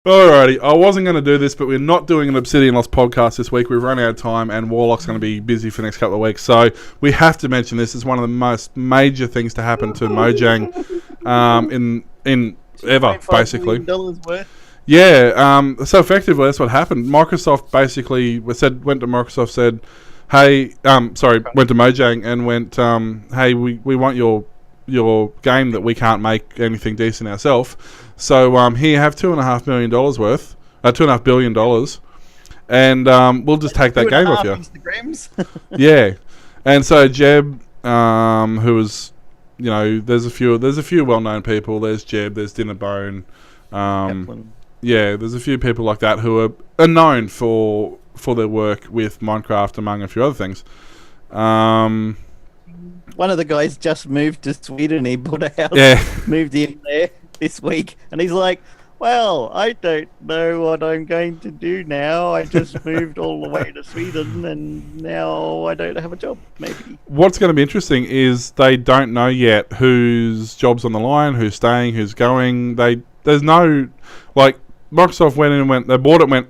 Alrighty, I wasn't going to do this, but we're not doing an Obsidian Loft podcast this week. We've run out of time, and WauloK's going to be busy for the next couple of weeks. So we have to mention this. It's one of the most major things to happen to Mojang in ever, basically. Worth. Yeah, so effectively that's what happened. Microsoft basically went to Microsoft, said, hey, went to Mojang and went, hey, we want your game that we can't make anything decent ourselves. So here, have $2.5 million worth, $2.5 billion, and we'll just take that game off you. Instagrams. Yeah, and so Jeb, who was, there's a few well-known people. There's Jeb, there's Dinnerbone, yeah, there's a few people like that who are known for their work with Minecraft, among a few other things. One of the guys just moved to Sweden. He bought a house, moved in there this week, and he's like, well, I don't know what I'm going to do now. I just moved all the way to Sweden, and now I don't have a job, maybe. What's going to be interesting is they don't know yet whose job's on the line, who's staying, who's going. There's no, Microsoft they bought it and went,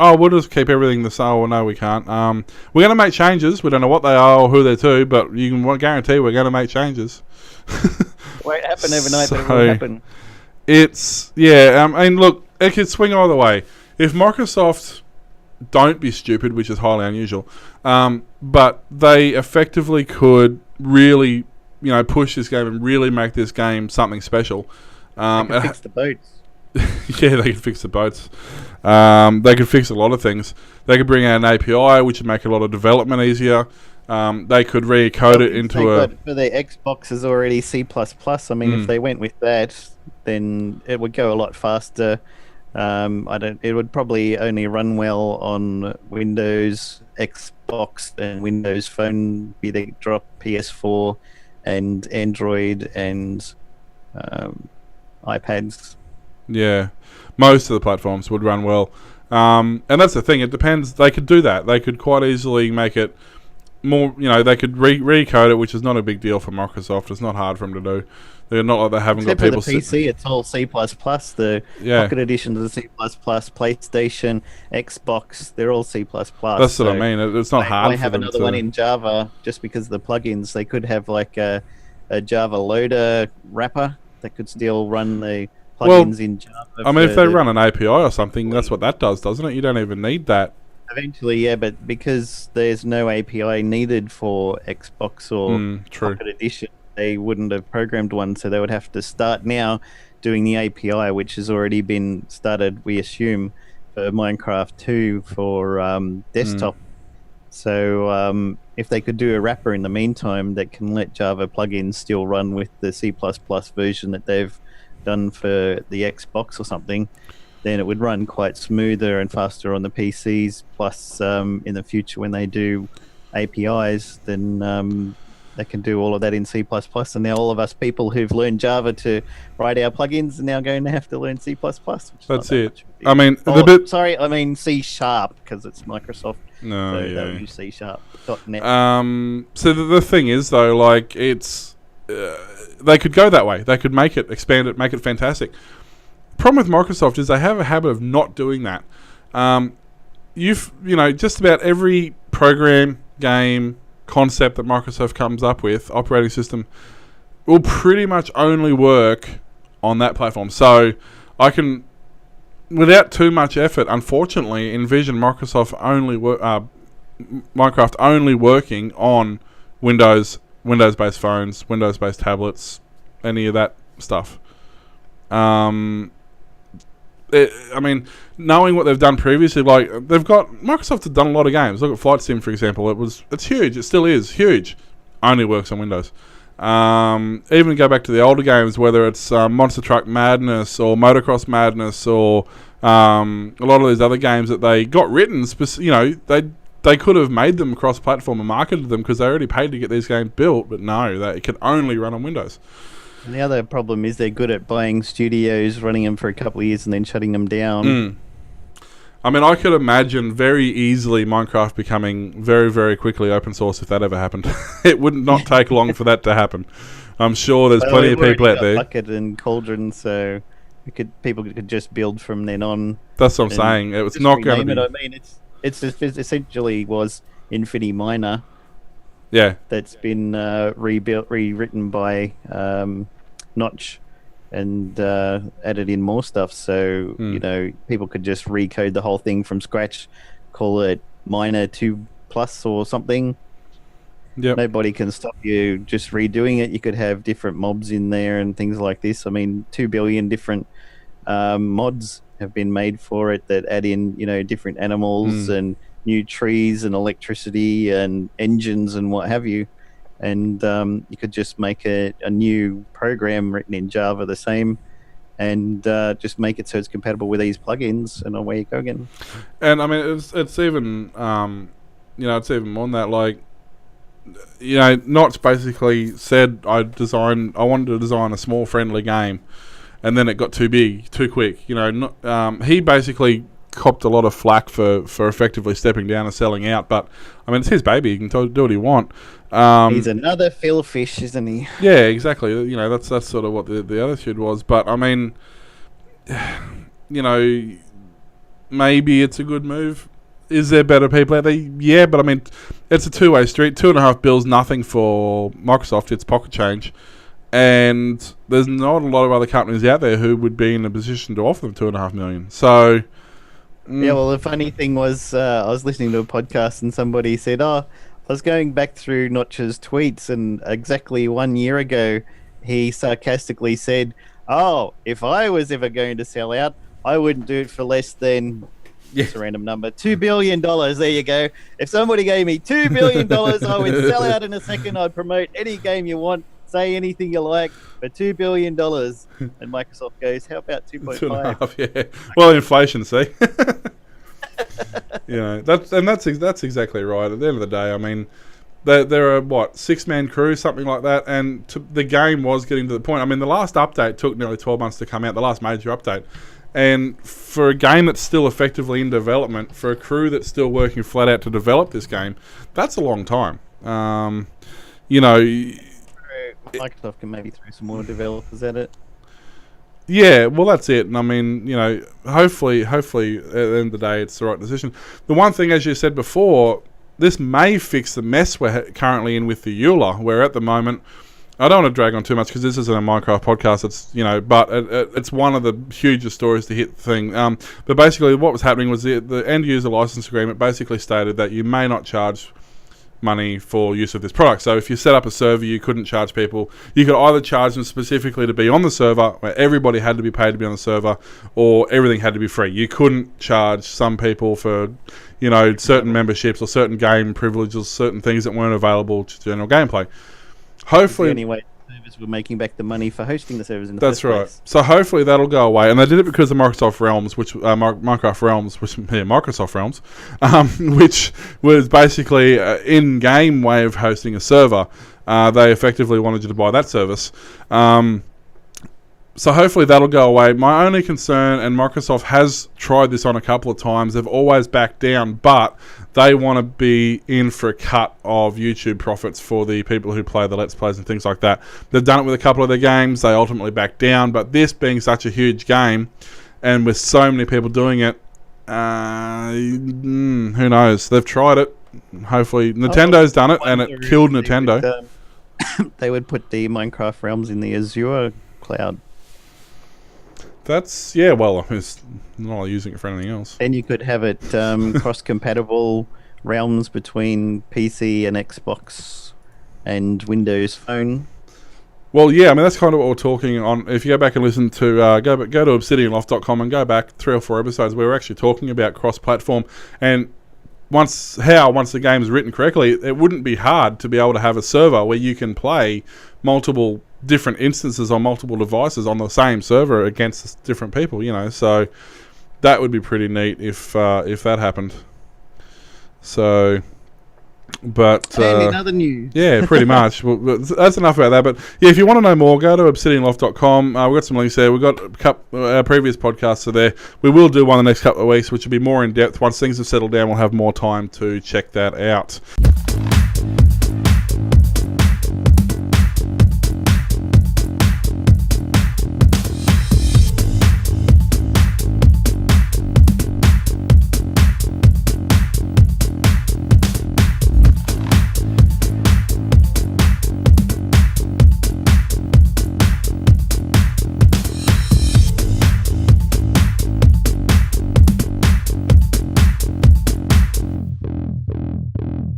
oh, we'll just keep everything the same. Oh, no, we can't. We're going to make changes. We don't know what they are or who they're to, but you can guarantee we're going to make changes. Won't happen overnight, but it will happen. Look, it could swing either way. If Microsoft don't be stupid, which is highly unusual, but they effectively could really, push this game and really make this game something special. They could fix the boats. Yeah, they could fix the boats. They could fix a lot of things. They could bring out an API, which would make a lot of development easier. They could re-code it into for the Xbox is already C++. I mean, if they went with that, then it would go a lot faster. It would probably only run well on Windows, Xbox, and Windows Phone. Be they drop PS4 and Android and iPads. Yeah, most of the platforms would run well. And that's the thing, it depends. They could do that. They could quite easily make it more, they could re-code it, which is not a big deal for Microsoft. It's not hard for them to do. They're not like they haven't Except got people... for the PC, it's all C++. The Pocket Edition of the C++, PlayStation, Xbox, they're all C++. That's what I mean. It's not hard for them to... They have another one in Java, just because of the plugins. They could have like a Java loader wrapper that could still run the plugins in Java. I mean, if they run an API or something, that's what that does, doesn't it? You don't even need that. Eventually, yeah, but because there's no API needed for Xbox or Pocket Edition, they wouldn't have programmed one, so they would have to start now doing the API, which has already been started, we assume, for Minecraft 2 for desktop. So if they could do a wrapper in the meantime that can let Java plugins still run with the C++ version that they've done for the Xbox or something, then it would run quite smoother and faster on the PCs. Plus, in the future when they do APIs, then they can do all of that in C++. And now all of us people who've learned Java to write our plugins are now going to have to learn C++. That's it. I mean, C Sharp, because it's Microsoft. No, so they'll use C Sharp. .NET. So the thing is, though, it's... they could go that way. They could make it, expand it, make it fantastic. Problem with Microsoft is they have a habit of not doing that. Just about every program, game, concept that Microsoft comes up with, operating system, will pretty much only work on that platform. So I can, without too much effort, unfortunately, envision Minecraft only working on Windows-based phones, Windows-based tablets, any of that stuff. Knowing what they've done previously, Microsoft have done a lot of games. Look at Flight Sim, for example. It's huge. It still is huge. Only works on Windows. Even go back to the older games, whether it's Monster Truck Madness or Motocross Madness or a lot of these other games that they got written. They could have made them cross-platform and marketed them because they already paid to get these games built, but no, it can only run on Windows. And the other problem is they're good at buying studios, running them for a couple of years, and then shutting them down. I mean, I could imagine very easily Minecraft becoming very, very quickly open source if that ever happened. It would not take long for that to happen. I'm sure there's plenty of people out there. Bukkit and Cauldron, so People could just build from then on. That's what I'm saying. It's not going to be. I mean, it's essentially was Infinity Miner. Yeah. That's been rewritten by Notch and added in more stuff. So people could just recode the whole thing from scratch, call it Miner 2 Plus or something. Yep. Nobody can stop you just redoing it. You could have different mobs in there and things like this. I mean, 2 billion different mods have been made for it that add in, different animals and new trees and electricity and engines and what have you. And you could just make a new program written in Java the same and just make it so it's compatible with these plugins, and away you go again. And I mean, it's even, it's even more than that. Like, Notch basically said, I wanted to design a small, friendly game, and then it got too big, too quick. He basically copped a lot of flack for effectively stepping down and selling out. But I mean, it's his baby; he can do what he wants. He's another Phil Fish, isn't he? Yeah, exactly. That's sort of what the attitude was. But I mean, maybe it's a good move. Is there better people out there? Yeah, but I mean, it's a two-way street. 2.5 bil's nothing for Microsoft. It's pocket change. And there's not a lot of other companies out there who would be in a position to offer them 2.5 million. So... Yeah, well, the funny thing was, I was listening to a podcast and somebody said, I was going back through Notch's tweets, and exactly 1 year ago, he sarcastically said, if I was ever going to sell out, I wouldn't do it for less than... It's a random number. $2 billion. There you go. If somebody gave me $2 billion, I would sell out in a second. I'd promote any game you want, say anything you like for $2 billion. And Microsoft goes, how about 2.5? Yeah. Well, inflation, see. That's exactly right. At the end of the day, I mean, there are 6-man crews, something like that, and the game was getting to the point. I mean, the last update took nearly 12 months to come out. The last major update. And for a game that's still effectively in development, for a crew that's still working flat out to develop this game, that's a long time. Microsoft can maybe throw some more developers at it. Yeah, well, that's it. And I mean, hopefully, at the end of the day, it's the right decision. The one thing, as you said before, this may fix the mess we're currently in with the EULA, where at the moment... I don't want to drag on too much because this isn't a Minecraft podcast. It's but it's one of the hugest stories to hit the thing. But basically, what was happening was the end user license agreement basically stated that you may not charge money for use of this product. So if you set up a server, you couldn't charge people. You could either charge them specifically to be on the server, where everybody had to be paid to be on the server, or everything had to be free. You couldn't charge some people for certain memberships or certain game privileges, certain things that weren't available to general gameplay. Hopefully, anyway, servers were making back the money for hosting the servers in the that's first right. place. So hopefully that'll go away, and they did it because of Microsoft Realms, Minecraft Realms, Microsoft Realms, which was basically an in-game way of hosting a server. They effectively wanted you to buy that service. So hopefully that'll go away. My only concern, and Microsoft has tried this on a couple of times, they've always backed down, but they want to be in for a cut of YouTube profits for the people who play the Let's Plays and things like that. They've done it with a couple of their games. They ultimately backed down, but this being such a huge game, and with so many people doing it, who knows? They've tried it. Hopefully Nintendo's done it, and it killed Nintendo. They would put the Minecraft Realms in the Azure cloud. That's, yeah, well, it's not using it for anything else. Then you could have it cross-compatible realms between PC and Xbox and Windows Phone. Well, yeah, I mean, that's kind of what we're talking on. If you go back and listen to, go to obsidianloft.com and go back 3 or 4 episodes where we're actually talking about cross-platform. And once the game is written correctly, it wouldn't be hard to be able to have a server where you can play multiple different instances on multiple devices on the same server against different people, so that would be pretty neat if that happened. So, but and in other news, yeah, pretty much. Well, that's enough about that. But yeah, if you want to know more, go to obsidianloft.com. We've got some links there. We've got our previous podcasts are there. We will do one the next couple of weeks, which will be more in depth. Once things have settled down, we'll have more time to check that out.